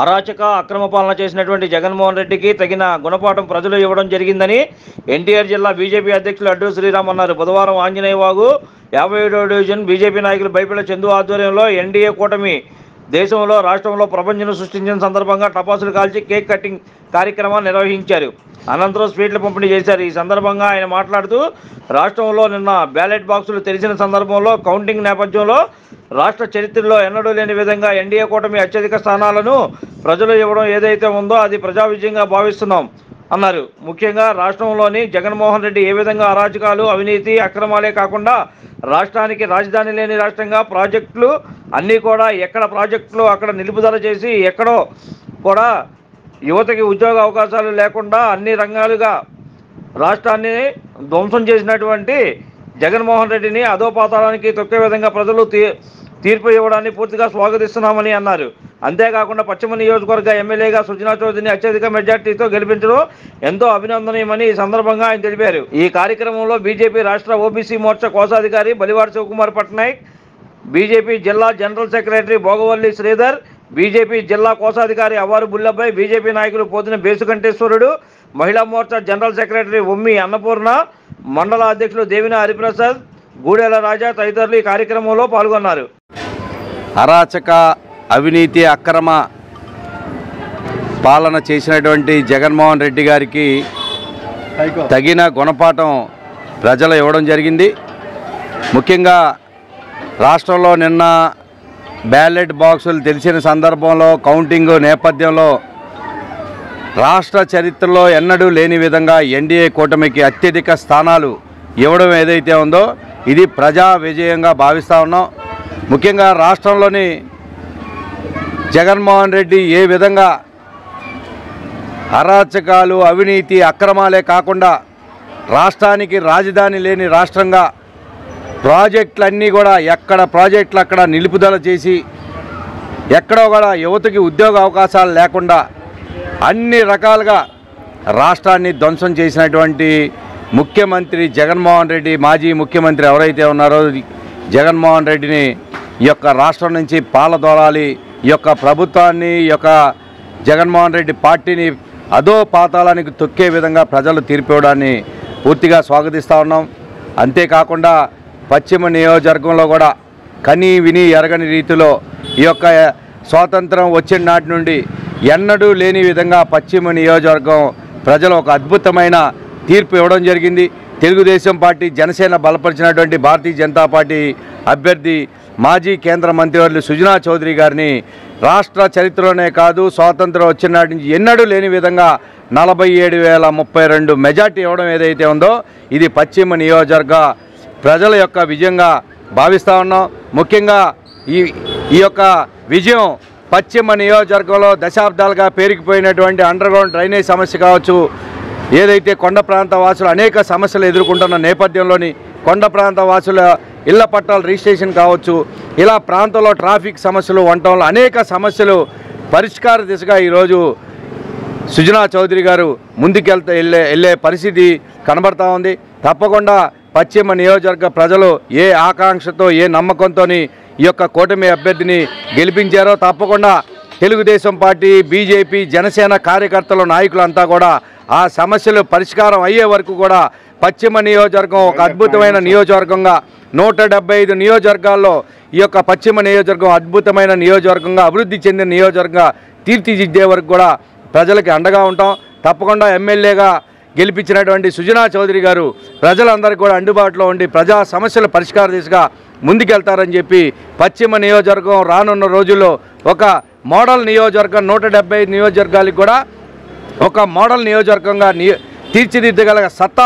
అరాచక అక్రమ పాలన చేసినటువంటి జగన్మోహన్ రెడ్డికి తగిన గుణపాఠం ప్రజలు ఇవ్వడం జరిగిందని ఎన్టీఆర్ జిల్లా బీజేపీ అధ్యక్షులు అడ్డు శ్రీరామ్ అన్నారు. బుధవారం ఆంజనేయవాగు 57వ డివిజన్ బీజేపీ నాయకులు బైపల్లి చందు ఆధ్వర్యంలో ఎన్డీఏ కూటమి దేశంలో రాష్ట్రంలో ప్రపంచం సృష్టించిన సందర్భంగా టపాసులు కాల్చి కేక్ కటింగ్ కార్యక్రమాన్ని నిర్వహించారు. అనంతరం స్వీట్లు పంపిణీ చేశారు. ఈ సందర్భంగా ఆయన మాట్లాడుతూ రాష్ట్రంలో నిన్న బ్యాలెట్ బాక్సులు తెరిచిన సందర్భంలో కౌంటింగ్ నేపథ్యంలో రాష్ట్ర చరిత్రలో ఎన్నడూ లేని విధంగా ఎన్డీఏ కూటమి అత్యధిక స్థానాలను ప్రజలు ఇవ్వడం ఏదైతే ఉందో అది ప్రజా విజయంగా భావిస్తున్నాం అన్నారు. ముఖ్యంగా రాష్ట్రంలోని జగన్మోహన్ రెడ్డి ఏ విధంగా అరాచకాలు అవినీతి అక్రమాలే కాకుండా రాష్ట్రానికి రాజధాని లేని రాష్ట్రంగా ప్రాజెక్టులు అన్నీ కూడా ఎక్కడ ప్రాజెక్టులు అక్కడ నిలుపుదల చేసి ఎక్కడో కూడా యువతకి ఉద్యోగ అవకాశాలు లేకుండా అన్ని రంగాలుగా రాష్ట్రాన్ని ధ్వంసం చేసినటువంటి జగన్మోహన్ రెడ్డిని అధోపాతాళానికి తొక్కే విధంగా ప్రజలు తీర్పు ఇవ్వడాన్ని పూర్తిగా స్వాగతిస్తున్నామని అన్నారు. అంతేకాకుండా పశ్చిమ నియోజకవర్గ ఎమ్మెల్యేగా సుజనా చౌదరిని అత్యధిక మెజార్టీతో గెలిపించడం ఎంతో అభినందనీయమని ఈ సందర్భంగా ఆయన తెలిపారు. ఈ కార్యక్రమంలో బీజేపీ రాష్ట్ర ఓబీసీ మోర్చా కోశాధికారి బలివాడ శివకుమార్ పట్నాయక్, బీజేపీ జిల్లా general secretary Bhogavalli Sridhar, BJP జిల్లా కోశాధికారి అవ్వారు బుల్లబ్బాయి, బీజేపీ నాయకులు పోతిన బేసుకంఠేశ్వరుడు, మహిళా మోర్చా జనరల్ సెక్రటరీ ఉమ్మి అన్నపూర్ణ, మండల అధ్యక్షులు దేవిన హరిప్రసాద్, గూడెల రాజా తదితరులు ఈ కార్యక్రమంలో పాల్గొన్నారు. అరాచక అవినీతి అక్రమ పాలన చేసినటువంటి జగన్మోహన్ రెడ్డి గారికి తగిన గుణపాఠం ప్రజలు ఇవ్వడం జరిగింది. ముఖ్యంగా రాష్ట్రంలో నిన్న బ్యాలెట్ బాక్సులు తెలిసిన సందర్భంలో కౌంటింగ్ నేపథ్యంలో రాష్ట్ర చరిత్రలో ఎన్నడూ లేని విధంగా ఎన్డీఏ కూటమికి అత్యధిక స్థానాలు ఇవ్వడం ఏదైతే ఉందో ఇది ప్రజా విజయంగా భావిస్తూ ఉన్నాం. ముఖ్యంగా రాష్ట్రంలోని జగన్మోహన్ రెడ్డి ఏ విధంగా అరాచకాలు అవినీతి అక్రమాలే కాకుండా రాష్ట్రానికి రాజధాని లేని రాష్ట్రంగా ప్రాజెక్టులన్నీ కూడా ఎక్కడ ప్రాజెక్టులు అక్కడ నిలుపుదల చేసి ఎక్కడో కూడా యువతకి ఉద్యోగ అవకాశాలు లేకుండా అన్ని రకాలుగా రాష్ట్రాన్ని ధ్వంసం చేసినటువంటి ముఖ్యమంత్రి జగన్మోహన్ రెడ్డి, మాజీ ముఖ్యమంత్రి ఎవరైతే ఉన్నారో జగన్మోహన్ రెడ్డిని ఈ యొక్క రాష్ట్రం నుంచి పాలదోలాలి, ఈ యొక్క ప్రభుత్వాన్ని ఈ యొక్క జగన్మోహన్ రెడ్డి పార్టీని అదో పాతాళానికి తొక్కే విధంగా ప్రజలు తీర్పివ్వడాన్ని పూర్తిగా స్వాగతిస్తూ ఉన్నాం. అంతేకాకుండా పశ్చిమ నియోజకవర్గంలో కూడా కని విని ఎరగని రీతిలో ఈ యొక్క స్వాతంత్రం వచ్చిన నాటి నుండి ఎన్నడూ లేని విధంగా పశ్చిమ నియోజకవర్గం ప్రజలు ఒక అద్భుతమైన తీర్పు ఇవ్వడం జరిగింది. తెలుగుదేశం పార్టీ జనసేన బలపరిచినటువంటి భారతీయ జనతా పార్టీ అభ్యర్థి మాజీ కేంద్ర మంత్రివర్యులు సుజనా చౌదరి గారిని రాష్ట్ర చరిత్రలోనే కాదు స్వాతంత్రం వచ్చిన నాటి నుంచి ఎన్నడూ లేని విధంగా 47,032 మెజార్టీ ఇవ్వడం ఏదైతే ఉందో ఇది పశ్చిమ నియోజకవర్గ ప్రజల యొక్క విజయంగా భావిస్తూ ఉన్నాం. ముఖ్యంగా ఈ యొక్క విజయం పశ్చిమ నియోజకవర్గంలో దశాబ్దాలుగా పేరుకుపోయినటువంటి అండర్గ్రౌండ్ డ్రైనేజ్ సమస్య కావచ్చు, ఏదైతే కొండ ప్రాంత వాసులు అనేక సమస్యలు ఎదుర్కొంటున్న నేపథ్యంలోని కొండ ప్రాంత వాసుల ఇళ్ల పట్టాల రిజిస్ట్రేషన్ కావచ్చు, ఇలా ప్రాంతంలో ట్రాఫిక్ సమస్యలు వంటంలో అనేక సమస్యలు పరిష్కార దిశగా ఈరోజు సుజనా చౌదరి గారు వెళ్ళే పరిస్థితి కనబడతా ఉంది. తప్పకుండా పశ్చిమ నియోజకవర్గ ప్రజలు ఏ ఆకాంక్షతో ఏ నమ్మకంతో ఈ యొక్క కూటమి అభ్యర్థిని గెలిపించారో తప్పకుండా తెలుగుదేశం పార్టీ, బీజేపీ, జనసేన కార్యకర్తలు నాయకులంతా కూడా ఆ సమస్యలు పరిష్కారం అయ్యే వరకు కూడా పశ్చిమ నియోజకవర్గం ఒక అద్భుతమైన నియోజకవర్గంగా 175 నియోజకవర్గాల్లో ఈ యొక్క పశ్చిమ నియోజకవర్గం అద్భుతమైన నియోజకవర్గంగా అభివృద్ధి చెందిన నియోజకవర్గంగా తీర్చిదిద్దే వరకు కూడా ప్రజలకి అండగా ఉంటాం. తప్పకుండా ఎమ్మెల్యేగా గెలిపించినటువంటి సుజనా చౌదరి గారు ప్రజలందరికీ కూడా అందుబాటులో ఉండి ప్రజా సమస్యల పరిష్కార దిశగా ముందుకెళ్తారని చెప్పి పశ్చిమ నియోజకవర్గం రానున్న రోజుల్లో ఒక మోడల్ నియోజకవర్గం 175 నియోజకవర్గాలకు కూడా ఒక మోడల్ నియోజకవర్గంగా తీర్చిదిద్దగల సత్తా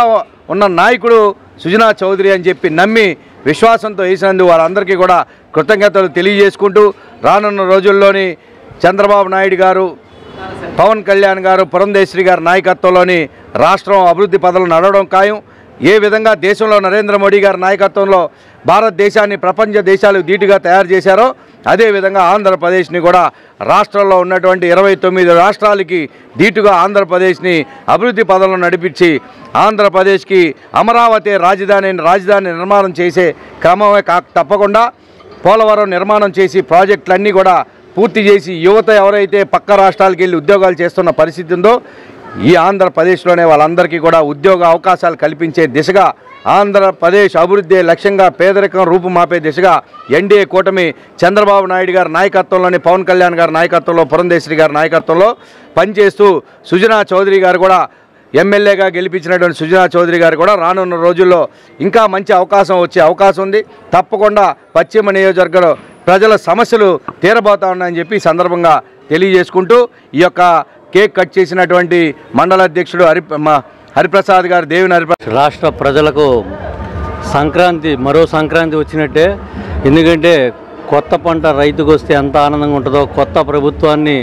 ఉన్న నాయకుడు సుజనా చౌదరి అని చెప్పి నమ్మి విశ్వాసంతో వేసినందుకు వారందరికీ కూడా కృతజ్ఞతలు తెలియజేసుకుంటూ రానున్న రోజుల్లోని చంద్రబాబు నాయుడు గారు, పవన్ కళ్యాణ్ గారు, పురంధేశ్వరి గారి నాయకత్వంలోని రాష్ట్రం అభివృద్ధి పదవులు నడవడం ఖాయం. ఏ విధంగా దేశంలో నరేంద్ర మోడీ గారి నాయకత్వంలో భారతదేశాన్ని ప్రపంచ దేశాలు ధీటుగా తయారు చేశారో అదేవిధంగా ఆంధ్రప్రదేశ్ని కూడా రాష్ట్రంలో ఉన్నటువంటి 29 రాష్ట్రాలకి ధీటుగా ఆంధ్రప్రదేశ్ని అభివృద్ధి పదంలో నడిపించి ఆంధ్రప్రదేశ్కి అమరావతి రాజధాని నిర్మాణం చేసే క్రమమే తప్పకుండా పోలవరం నిర్మాణం చేసి ప్రాజెక్టులన్నీ కూడా పూర్తి చేసి యువత ఎవరైతే పక్క రాష్ట్రాలకు వెళ్ళి ఉద్యోగాలు చేస్తున్న పరిస్థితి ఉందో ఈ ఆంధ్రప్రదేశ్లోనే వాళ్ళందరికీ కూడా ఉద్యోగ అవకాశాలు కల్పించే దిశగా ఆంధ్రప్రదేశ్ అభివృద్ధి లక్ష్యంగా పేదరికం రూపుమాపే దిశగా ఎన్డీఏ కూటమి చంద్రబాబు నాయుడు గారి నాయకత్వంలోని పవన్ కళ్యాణ్ గారి నాయకత్వంలో పురంధేశ్వరి గారి నాయకత్వంలో పనిచేస్తూ సుజనా చౌదరి గారు కూడా ఎమ్మెల్యేగా గెలిపించినటువంటి సుజనా చౌదరి గారు కూడా రానున్న రోజుల్లో ఇంకా మంచి అవకాశం వచ్చే అవకాశం ఉంది. తప్పకుండా పశ్చిమ నియోజకవర్గంలో ప్రజల సమస్యలు తీరబోతా ఉన్నాయని చెప్పి ఈ సందర్భంగా తెలియజేసుకుంటూ ఈ యొక్క కేక్ కట్ చేసినటువంటి మండల అధ్యక్షుడు హరిప్రసాద్ గారు దేవిని హరిప్రసాద్. రాష్ట్ర ప్రజలకు మరో సంక్రాంతి వచ్చినట్టే. ఎందుకంటే కొత్త పంట రైతుకు వస్తే ఎంత ఆనందంగా ఉంటుందో కొత్త ప్రభుత్వాన్ని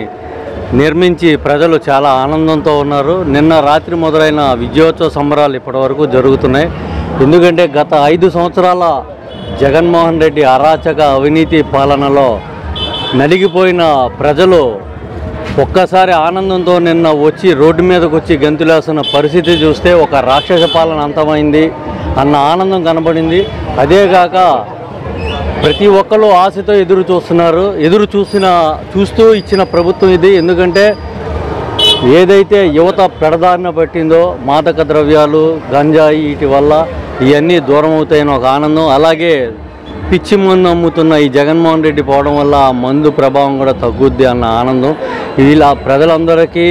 నిర్మించి ప్రజలు చాలా ఆనందంతో ఉన్నారు. నిన్న రాత్రి మొదలైన విజయోత్సవ సంబరాలు ఇప్పటివరకు జరుగుతున్నాయి. ఎందుకంటే గత 5 సంవత్సరాల జగన్మోహన్ రెడ్డి అరాచక అవినీతి పాలనలో నలిగిపోయిన ప్రజలు ఒక్కసారి ఆనందంతో నిన్న వచ్చి రోడ్డు మీదకి వచ్చి గంతులేస్తున్న పరిస్థితి చూస్తే ఒక రాక్షస పాలన అంతమైంది అన్న ఆనందం కనబడింది. అదేగాక ప్రతి ఒక్కరు ఆశతో చూస్తూ ఇచ్చిన ప్రభుత్వం ఇది. ఎందుకంటే ఏదైతే యువత పెడదారిన పట్టిందో మాదక ద్రవ్యాలు గంజాయి వీటి వల్ల ఇవన్నీ దూరం అవుతాయని ఒక ఆనందం. అలాగే పిచ్చి మందు అమ్ముతున్న ఈ జగన్మోహన్ రెడ్డి పోవడం వల్ల ఆ మందు ప్రభావం కూడా తగ్గుద్ది అన్న ఆనందం. ఇలా ప్రజలందరికీ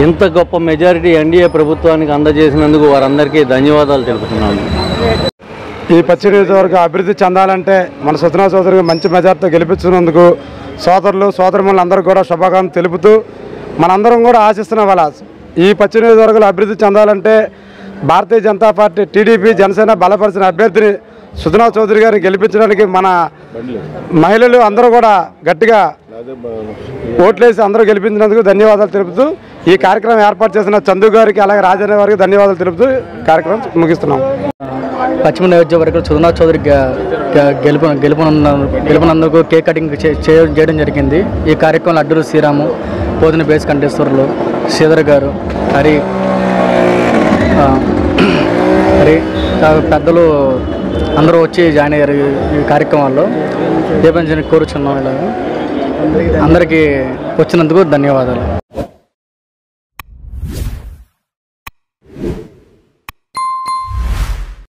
ఇంత గొప్ప మెజారిటీ ఎన్డీఏ ప్రభుత్వానికి అందజేసినందుకు వారందరికీ ధన్యవాదాలు తెలుపుతున్నాను. ఈ పశ్చిమ నియోజకవర్గం అభివృద్ధి చెందాలంటే మన సుజనా చౌదరికి మంచి మెజార్టీతో గెలిపించినందుకు సోదరులు సోదరిమణులు అందరూ కూడా శుభాకాంక్షలు తెలుపుతూ మనందరం కూడా ఆశిస్తున్నాం. వాళ్ళ ఈ పశ్చిమ నియోజకవర్గంలో అభివృద్ధి చెందాలంటే భారతీయ జనతా పార్టీ టీడీపీ జనసేన బలపరిచిన అభ్యర్థిని సుజనా చౌదరి గారిని గెలిపించడానికి మన మహిళలు అందరూ కూడా గట్టిగా ఓట్లేసి అందరూ గెలిపించినందుకు ధన్యవాదాలు తెలుపుతూ ఈ కార్యక్రమం ఏర్పాటు చేసిన చందు గారికి అలాగే రాజన్న గారికి ధన్యవాదాలు తెలుపుతూ కార్యక్రమం ముగిస్తున్నాం. పశ్చిమ నియోజకవర్గం సుజనా చౌదరి గెలుపునందుకు కేక్ కటింగ్ చేయడం జరిగింది. ఈ కార్యక్రమంలో అడ్డూరు శ్రీరాము, పోదిన బేస్ కంఠేశ్వరులు, శ్రీధర్ గారు, హరి పెద్దలు అందరూ వచ్చి జాయిన్ అయ్యారు ఈ కార్యక్రమాల్లో. దీపించడానికి కోరుచున్నాం. ఇలాగ అందరికీ వచ్చినందుకు ధన్యవాదాలు.